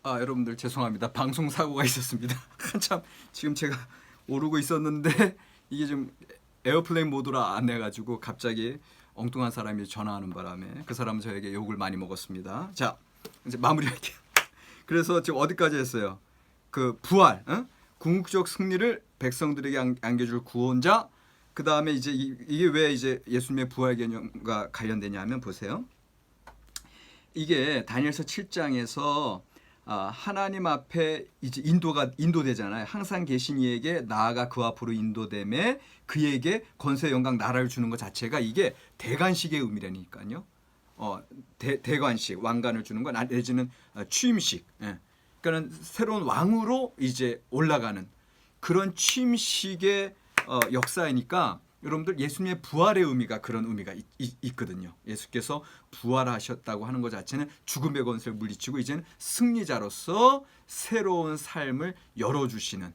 여러분들 죄송합니다. 방송 사고가 있었습니다. 한참 지금 제가 오르고 있었는데 이게 좀 에어플레인 모드라 안 해가지고 갑자기 엉뚱한 사람이 전화하는 바람에 그 사람은 저에게 욕을 많이 먹었습니다. 자, 이제 마무리할게요. 그래서 지금 어디까지 했어요? 그 부활, 궁극적 승리를 백성들에게 안겨줄 구원자. 그 다음에 이제 이게 왜 이제 예수님의 부활 개념과 관련되냐면 보세요. 이게 다니엘서 7장에서 하나님 앞에 이제 인도되잖아요. 항상 계신 이에게 나아가 그 앞으로 인도됨에 그에게 권세 영광 나라를 주는 것 자체가 이게 대관식의 의미라니까요. 대관식 왕관을 주는 건 내지는 취임식. 예. 그러니까는 새로운 왕으로 이제 올라가는 그런 취임식의 역사이니까 여러분들 예수님의 부활의 의미가 그런 의미가 있거든요. 예수께서 부활하셨다고 하는 것 자체는 죽음의 권세를 물리치고 이제는 승리자로서 새로운 삶을 열어주시는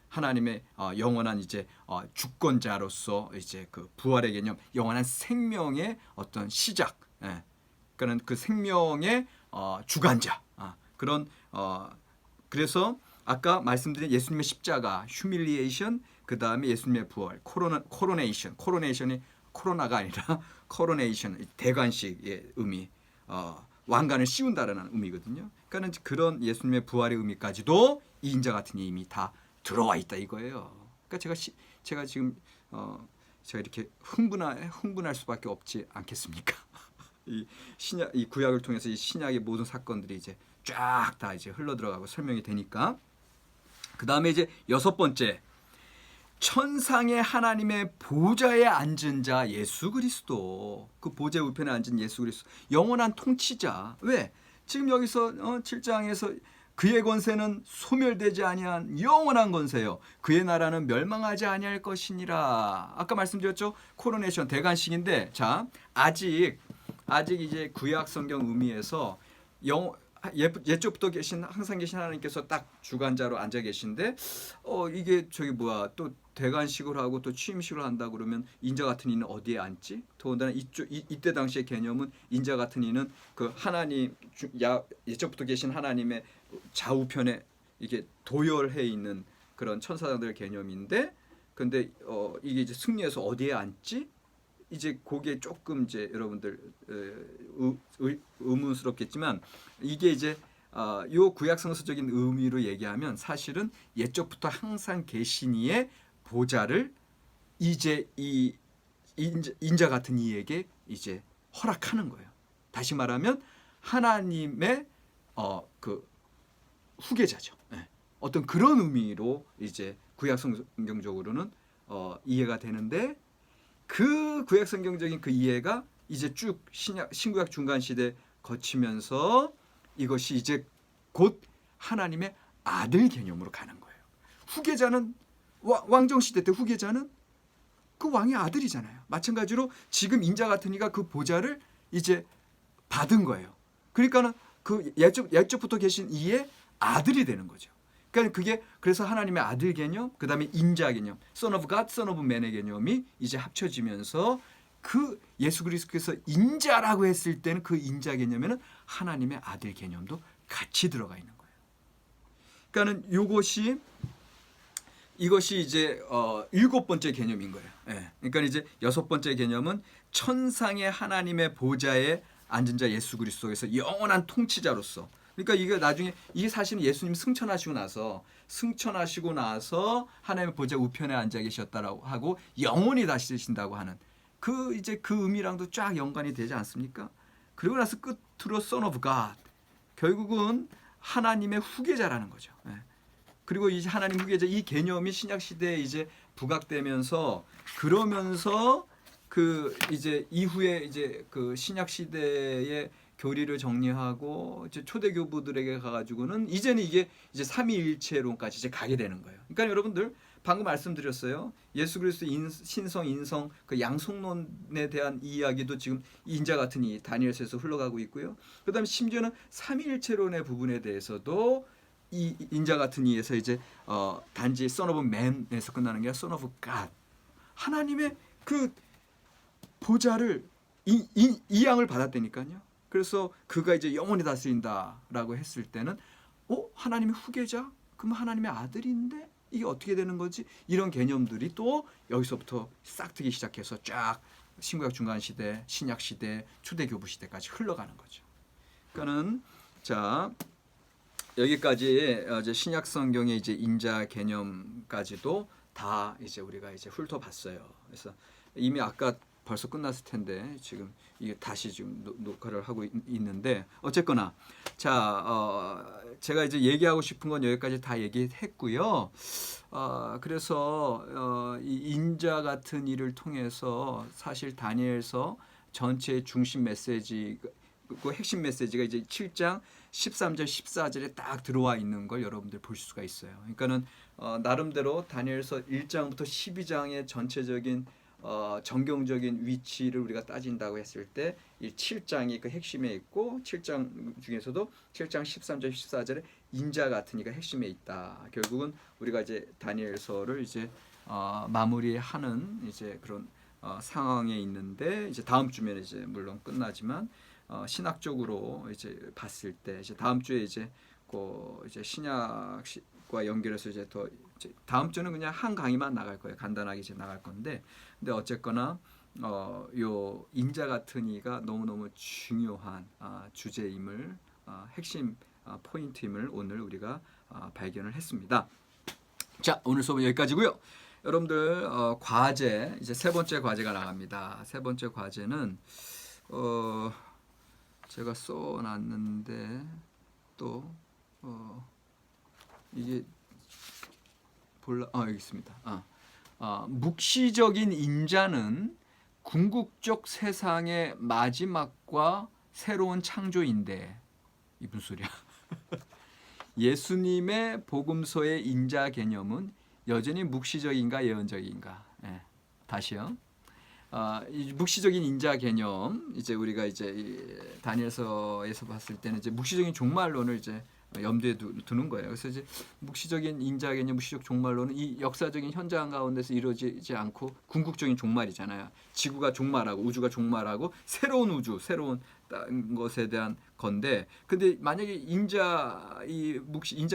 하나님의 영원한 이제 주권자로서 이제 그 부활의 개념, 영원한 생명의 어떤 시작, 그러니까 그 생명의 주관자 그런 그래서 아까 말씀드린 예수님의 십자가, 휴밀리에이션, 그 다음에 예수님의 부활, 코로네이션이 코로나가 아니라 코로네이션, 대관식의 의미, 왕관을 씌운다라는 의미거든요. 그러니까 그런 예수님의 부활의 의미까지도 이 인자 같은 이미 다 들어와 있다 이거예요. 그러니까 제가 지금 제가 이렇게 흥분할 수밖에 없지 않겠습니까? 이 구약을 통해서 이 신약의 모든 사건들이 이제 쫙 다 이제 흘러 들어가고 설명이 되니까. 그 다음에 이제 6번째, 천상의 하나님의 보좌에 앉은 자 예수 그리스도, 그 보좌 우편에 앉은 예수 그리스도, 영원한 통치자. 왜? 지금 여기서 7장에서 그의 권세는 소멸되지 아니한 영원한 권세요. 그의 나라는 멸망하지 아니할 것이니라. 아까 말씀드렸죠? 코로네이션 대관식인데, 자 아직 이제 구약 성경 의미에서 예쪽부터 항상 계신 하나님께서 딱 주관자로 앉아 계신데 이게 또 대관식을 하고 또 취임식을 한다 그러면 인자 같은 이는 어디에 앉지? 더군다나 이때 당시의 개념은 인자 같은 이는 그 하나님 예쪽부터 계신 하나님의 좌우편에 이게 도열해 있는 그런 천사장들의 개념인데, 근데 이게 이제 승리해서 어디에 앉지? 이제 거기에 조금 이제 여러분들 의문스럽겠지만 이게 이제 요 구약 성서적인 의미로 얘기하면 사실은 옛적부터 항상 계신 이의 보좌를 이제 이 인자 같은 이에게 이제 허락하는 거예요. 다시 말하면 하나님의 그 후계자죠. 어떤 그런 의미로 이제 구약 성경적으로는 이해가 되는데, 그 구약 성경적인 그 이해가 이제 쭉 신구약 중간 시대 거치면서 이것이 이제 곧 하나님의 아들 개념으로 가는 거예요. 후계자는 왕정 시대 때 후계자는 그 왕의 아들이잖아요. 마찬가지로 지금 인자 같은 이가 그 보좌를 이제 받은 거예요. 그러니까는 그 옛적부터 계신 이의 아들이 되는 거죠. 그러니까 그래서 하나님의 아들 개념, 그 다음에 인자 개념, Son of God, Son of Man의 개념이 이제 합쳐지면서 그 예수 그리스도께서 인자라고 했을 때는 그 인자 개념에는 하나님의 아들 개념도 같이 들어가 있는 거예요. 그러니까는 이것이 이제 7번째 개념인 거예요. 그러니까 이제 6번째 개념은 천상의 하나님의 보좌에 앉은 자 예수 그리스도에서 영원한 통치자로서. 그러니까 이게 나중에 이게 사실은 예수님 승천하시고 나서 하나님의 보좌 우편에 앉아 계셨다라고 하고 영원히 다스리신다고 하는 그 이제 그 의미랑도 쫙 연관이 되지 않습니까? 그리고 나서 끝으로 Son of God, 결국은 하나님의 후계자라는 거죠. 그리고 이 하나님 후계자 이 개념이 신약 시대에 이제 부각되면서 그러면서 그 이제 이후에 이제 그 신약 시대의 교리를 정리하고 이제 초대교부들에게 가가지고는 이제는 이게 이제 삼위일체론까지 이제 가게 되는 거예요. 그러니까 여러분들 방금 말씀드렸어요. 예수 그리스도 신성 인성 그 양성론에 대한 이야기도 지금 인자 같은 이 다니엘서에서 흘러가고 있고요. 그다음에 심지어는 삼위일체론의 부분에 대해서도 이 인자 같은 이에서 이제 단지 Son of Man에서 끝나는 게 아니라 Son of God, 하나님의 그 보좌를 이 양을 받았다니까요. 그래서 그가 이제 영원히 다스린다라고 했을 때는 하나님의 후계자? 그럼 하나님의 아들인데 이게 어떻게 되는 거지? 이런 개념들이 또 여기서부터 싹트기 시작해서 쫙 신구약 중간 시대, 신약 시대, 초대교부 시대까지 흘러가는 거죠. 그러니까는 자 여기까지 이제 신약 성경의 이제 인자 개념까지도 다 이제 우리가 이제 훑어봤어요. 그래서 이미 아까 벌써 끝났을 텐데 지금 이게 다시 지금 녹화를 하고 있는데 어쨌거나 자 제가 이제 얘기하고 싶은 건 여기까지 다 얘기했고요. 그래서 이 인자 같은 일을 통해서 사실 다니엘서 전체의 중심 메시지 그 핵심 메시지가 이제 7장 13절 14절에 딱 들어와 있는 걸 여러분들 볼 수가 있어요. 그러니까는 나름대로 다니엘서 1장부터 12장의 전체적인 정경적인 위치를 우리가 따진다고 했을 때 이 7장이 그 핵심에 있고 7장 중에서도 7장 13절 14절에 인자 같은 이가 핵심에 있다. 결국은 우리가 이제 다니엘서를 이제 마무리하는 이제 그런 상황에 있는데 이제 다음 주면 이제 물론 끝나지만 신학적으로 이제 봤을 때 이제 다음 주에 이제 이제 신약과 연결해서 이제 더 이제 다음 주는 그냥 한 강의만 나갈 거예요. 간단하게 이제 나갈 건데, 근데 어쨌거나 요 인자 같은 이가 너무너무 중요한 주제임을 핵심 포인트임을 오늘 우리가 발견을 했습니다. 자, 오늘 수업은 여기까지고요. 여러분들 과제 이제 세 번째 과제가 나갑니다. 세 번째 과제는 제가 써놨는데 또 이게 여기 있습니다. 묵시적인 인자는 궁극적 세상의 마지막과 새로운 창조인데 이 무슨 소리야? 예수님의 복음서의 인자 개념은 여전히 묵시적인가 예언적인가? 다시요. 이 묵시적인 인자 개념 이제 우리가 이제 다니엘서에서 봤을 때는 이제 묵시적인 종말론을 이제 염두에 두는 거예요. 그래서 이제 묵시적인 인자 개념, 묵시적 종말론은 이 역사적인 현장 가운데서 이루어지지 않고 궁극적인 종말이잖아요. 지구가 종말하고 우주가 종말하고 새로운 우주, 새로운 것에 대한 건데, 근데 만약에 인자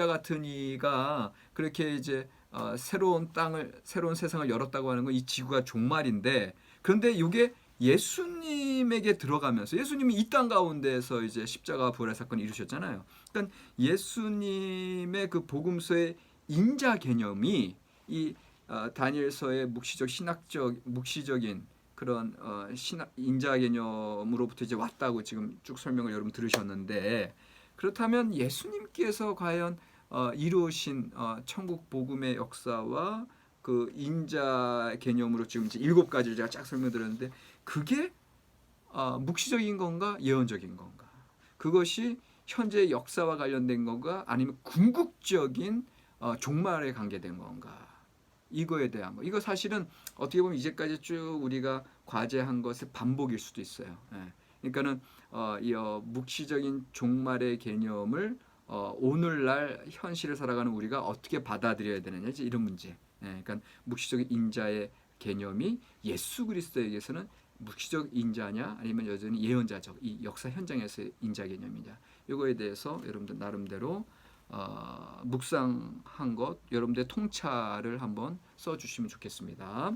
같은 이가 그렇게 이제 새로운 땅을, 새로운 세상을 열었다고 하는 건 이 지구가 종말인데, 그런데 이게 예수님에게 들어가면서 예수님이 이 땅 가운데에서 이제 십자가 부활의 사건을 이루셨잖아요. 그러니까 예수님의 그 복음서의 인자 개념이 이 다니엘서의 묵시적인 그런 인자 개념으로부터 이제 왔다고 지금 쭉 설명을 여러분 들으셨는데, 그렇다면 예수님께서 과연 이루신 천국 복음의 역사와 그 인자 개념으로 지금 이제 7가지를 제가 쫙 설명드렸는데, 그게 묵시적인 건가 예언적인 건가? 그것이 현재 역사와 관련된 건가 아니면 궁극적인 종말에 관계된 건가? 이거에 대한 거. 이거 사실은 어떻게 보면 이제까지 쭉 우리가 과제한 것의 반복일 수도 있어요. 그러니까는 이 묵시적인 종말의 개념을 오늘날 현실을 살아가는 우리가 어떻게 받아들여야 되느냐, 이제 이런 문제. 그러니까 묵시적인 인자의 개념이 예수 그리스도에게서는 묵시적 인자냐 아니면 여전히 예언자적 이 역사 현장에서의 인자 개념이냐, 이거에 대해서 여러분들 나름대로 묵상한 것 여러분들의 통찰을 한번 써주시면 좋겠습니다.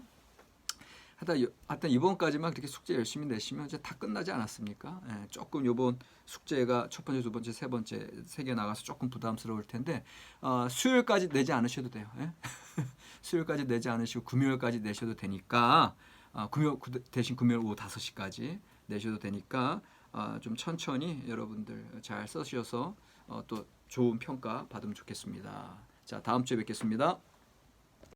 하여튼 이번까지만 그렇게 숙제 열심히 내시면 이제 다 끝나지 않았습니까? 조금 이번 숙제가 첫 번째, 두 번째, 세 번째 세 개 나가서 조금 부담스러울 텐데 수요일까지 내지 않으셔도 돼요. 수요일까지 내지 않으시고 금요일까지 내셔도 되니까 대신 금요일 오후 5시까지 내셔도 되니까 좀 천천히 여러분들 잘 써주셔서 또 좋은 평가 받으면 좋겠습니다. 자, 다음 주에 뵙겠습니다.